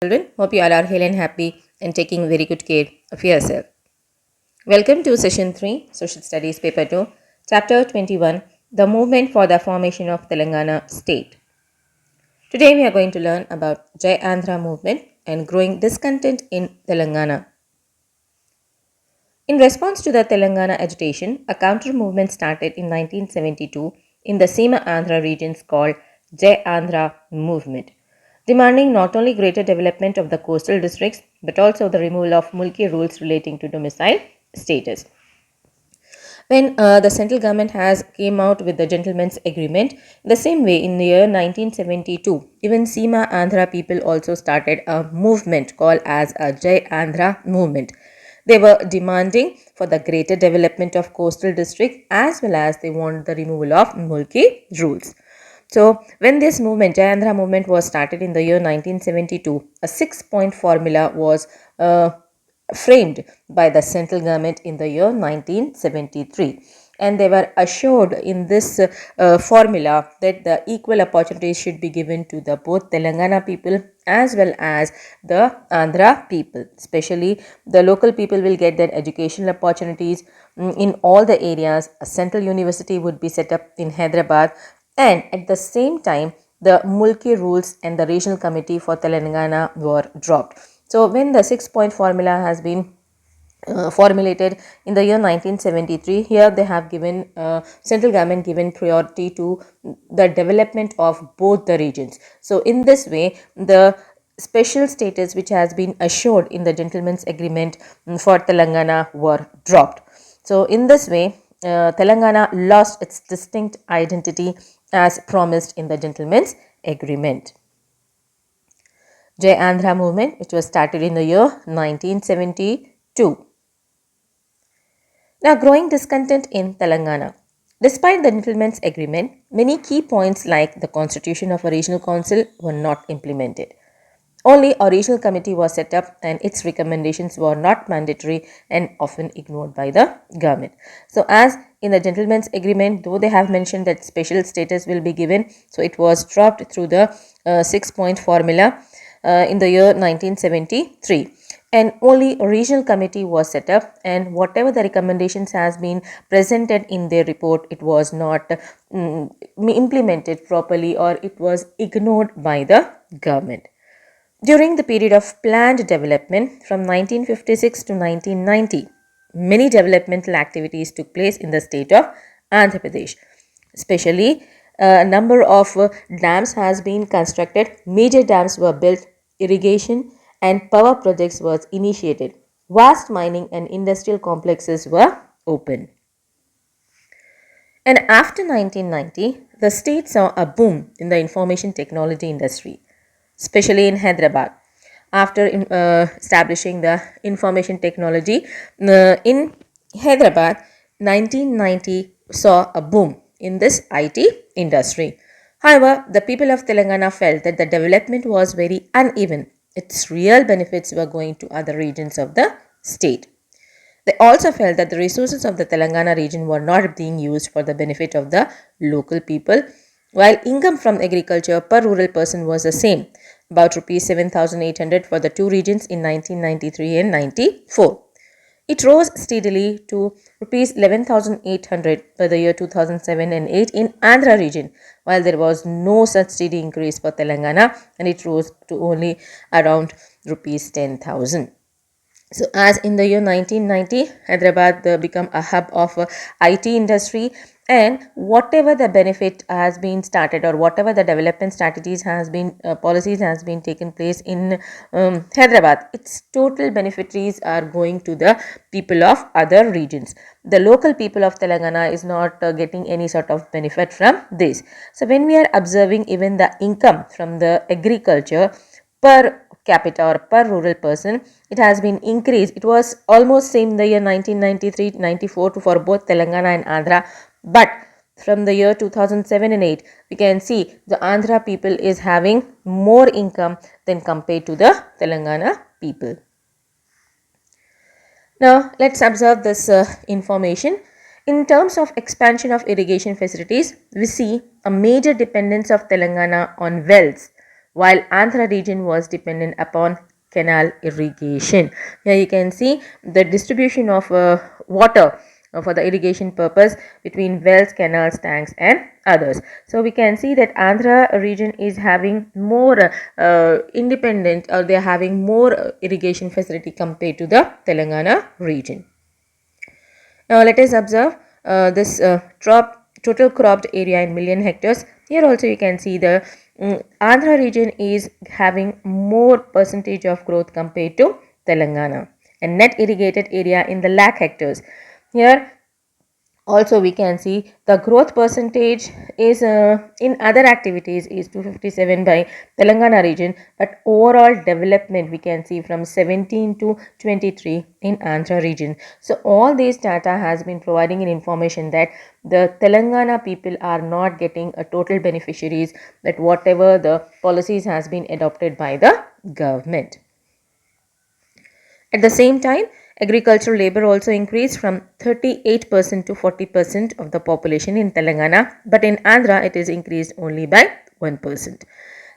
Children, hope you all are hale and happy and taking very good care of yourself. Welcome to Session 3, Social Studies Paper 2, Chapter 21, The Movement for the Formation of Telangana State. Today we are going to learn about Jayandra movement and growing discontent in Telangana. In response to the Telangana agitation, a counter movement started in 1972 in the Seema Andhra regions called Jayandra movement, demanding not only greater development of the coastal districts but also the removal of mulki rules relating to domicile status. When the central government has came out with the gentleman's agreement, the same way in the year 1972, even Seema Andhra people also started a movement called as a Jai Andhra movement. They were demanding for the greater development of coastal districts as well as they want the removal of mulki rules. So, when this movement, Jayandra movement, was started in the year 1972, a 6-point formula was framed by the central government in the year 1973. And they were assured in this formula that the equal opportunities should be given to the both Telangana people as well as the Andhra people. Especially the local people will get their educational opportunities in all the areas. A central university would be set up in Hyderabad, and at the same time the mulki rules and the regional committee for Telangana were dropped. So when the 6-point formula has been formulated in the year 1973, here they have given central government given priority to the development of both the regions. So in this way, the special status which has been assured in the gentleman's agreement for Telangana were dropped. So in this way, Telangana lost its distinct identity as promised in the gentleman's agreement. Jayandra movement, which was started in the year 1972. Now, growing discontent in Telangana. Despite the gentleman's agreement, many key points like the constitution of a regional council were not implemented. Only a regional committee was set up and its recommendations were not mandatory and often ignored by the government. So as in the gentleman's agreement, though they have mentioned that special status will be given, so it was dropped through the 6-point formula in the year 1973. And only a regional committee was set up, and whatever the recommendations has been presented in their report, it was not implemented properly or it was ignored by the government. During the period of planned development from 1956 to 1990, many developmental activities took place in the state of Andhra Pradesh. Especially, a number of dams has been constructed, major dams were built, irrigation and power projects was initiated. Vast mining and industrial complexes were opened. And after 1990, the state saw a boom in the information technology industry, especially in Hyderabad. After establishing the information technology in Hyderabad, 1990 saw a boom in this IT industry. However, the people of Telangana felt that the development was very uneven. Its real benefits were going to other regions of the state. They also felt that the resources of the Telangana region were not being used for the benefit of the local people, while income from agriculture per rural person was the same, about rupees 7,800 for the two regions in 1993 and 94. It rose steadily to rupees 11,800 for the year 2007 and 8 in Andhra region, while there was no such steady increase for Telangana, and it rose to only around rupees 10,000. So as in the year 1990, Hyderabad become a hub of IT industry, and whatever the benefit has been started or whatever the development strategies has been policies has been taken place in Hyderabad, its total beneficiaries are going to the people of other regions. The local people of Telangana is not getting any sort of benefit from this. So when we are observing even the income from the agriculture per capita or per rural person, it has been increased. It was almost same in the year 1993-94 for both Telangana and Andhra, but from the year 2007 and 8, we can see the Andhra people is having more income than compared to the Telangana people. Now let's observe this information. In terms of expansion of irrigation facilities, we see a major dependence of Telangana on wells while Andhra region was dependent upon canal irrigation. Here you can see the distribution of water for the irrigation purpose between wells, canals, tanks and others. So we can see that Andhra region is having more independent, or they are having more irrigation facility compared to the Telangana region. Now let us observe this total cropped area in million hectares. Here also you can see the Andhra region is having more percentage of growth compared to Telangana, and net irrigated area in the lakh hectares. Here also we can see the growth percentage is in other activities is 257 by Telangana region, but overall development we can see from 17 to 23 in Andhra region. So all these data has been providing an information that the Telangana people are not getting a total beneficiaries, that whatever the policies has been adopted by the government. At the same time, agricultural labor also increased from 38% to 40% of the population in Telangana, but in Andhra it is increased only by 1%.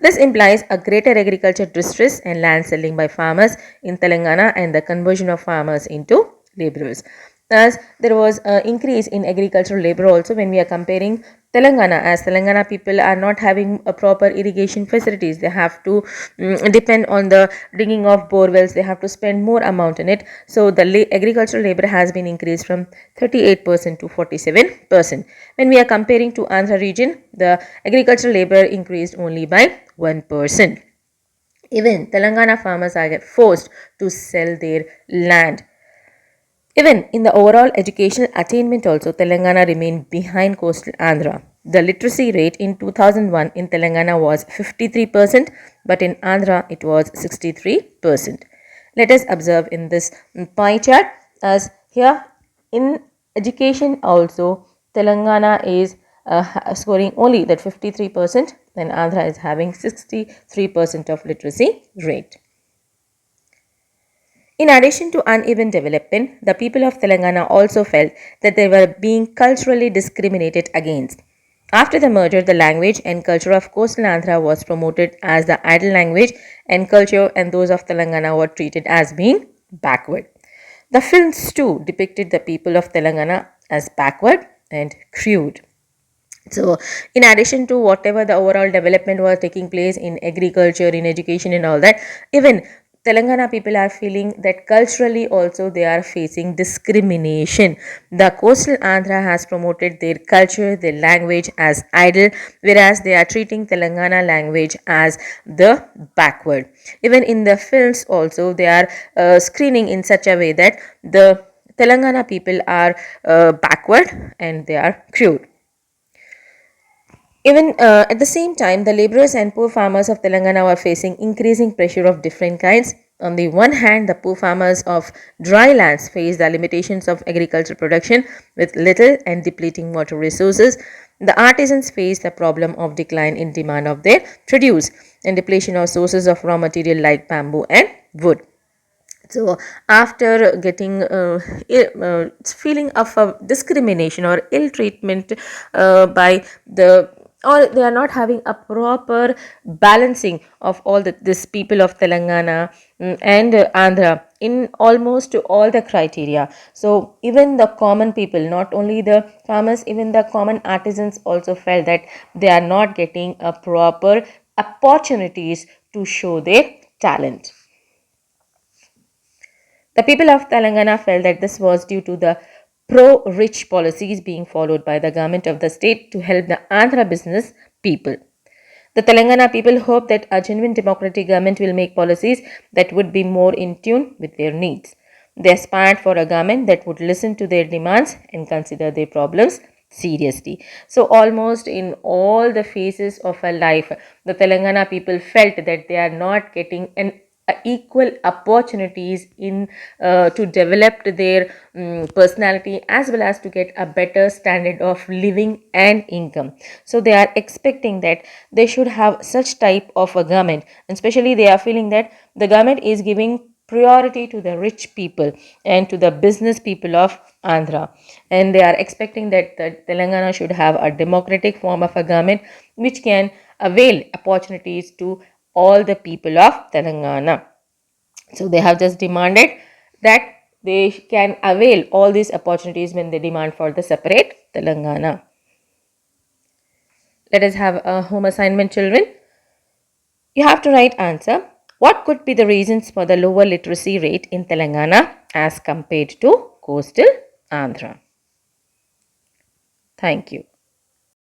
This implies a greater agriculture distress and land selling by farmers in Telangana and the conversion of farmers into laborers. Thus, there was an increase in agricultural labor also when we are comparing Telangana, as Telangana people are not having a proper irrigation facilities. They have to depend on the digging of bore wells. They have to spend more amount in it. So the agricultural labor has been increased from 38% to 47%. When we are comparing to Andhra region, the agricultural labor increased only by 1%. Even Telangana farmers are forced to sell their land. Even in the overall educational attainment also, Telangana remained behind coastal Andhra. The literacy rate in 2001 in Telangana was 53%, but in Andhra it was 63%. Let us observe in this pie chart, as here in education also Telangana is scoring only that 53%, and Andhra is having 63% of literacy rate. In addition to uneven development, the people of Telangana also felt that they were being culturally discriminated against. After the merger, the language and culture of coastal Andhra was promoted as the idle language and culture, and those of Telangana were treated as being backward. The films too depicted the people of Telangana as backward and crude. So, in addition to whatever the overall development was taking place in agriculture, in education, and all that, even Telangana people are feeling that culturally also they are facing discrimination. The coastal Andhra has promoted their culture, their language as idle, whereas they are treating Telangana language as the backward. Even in the films also they are screening in such a way that the Telangana people are backward and they are crude. Even at the same time, the laborers and poor farmers of Telangana were facing increasing pressure of different kinds. On the one hand, the poor farmers of dry lands face the limitations of agricultural production with little and depleting water resources. The artisans face the problem of decline in demand of their produce and depletion of sources of raw material like bamboo and wood. So after getting feeling of a discrimination or ill treatment by the, or they are not having a proper balancing of all this people of Telangana and Andhra in almost all the criteria. So even the common people, not only the farmers, even the common artisans also felt that they are not getting a proper opportunities to show their talent. The people of Telangana felt that this was due to the pro-rich policies being followed by the government of the state to help the Andhra business people. The Telangana people hope that a genuine democratic government will make policies that would be more in tune with their needs. They aspired for a government that would listen to their demands and consider their problems seriously. So almost in all the phases of a life, the Telangana people felt that they are not getting an equal opportunities in to develop their personality, as well as to get a better standard of living and income. So they are expecting that they should have such type of a government, and especially they are feeling that the government is giving priority to the rich people and to the business people of Andhra, and they are expecting that the Telangana should have a democratic form of a government which can avail opportunities to all the people of Telangana. So they have just demanded that they can avail all these opportunities when they demand for the separate Telangana. Let us have a home assignment, children. You have to write answer. What could be the reasons for the lower literacy rate in Telangana as compared to coastal Andhra? Thank you.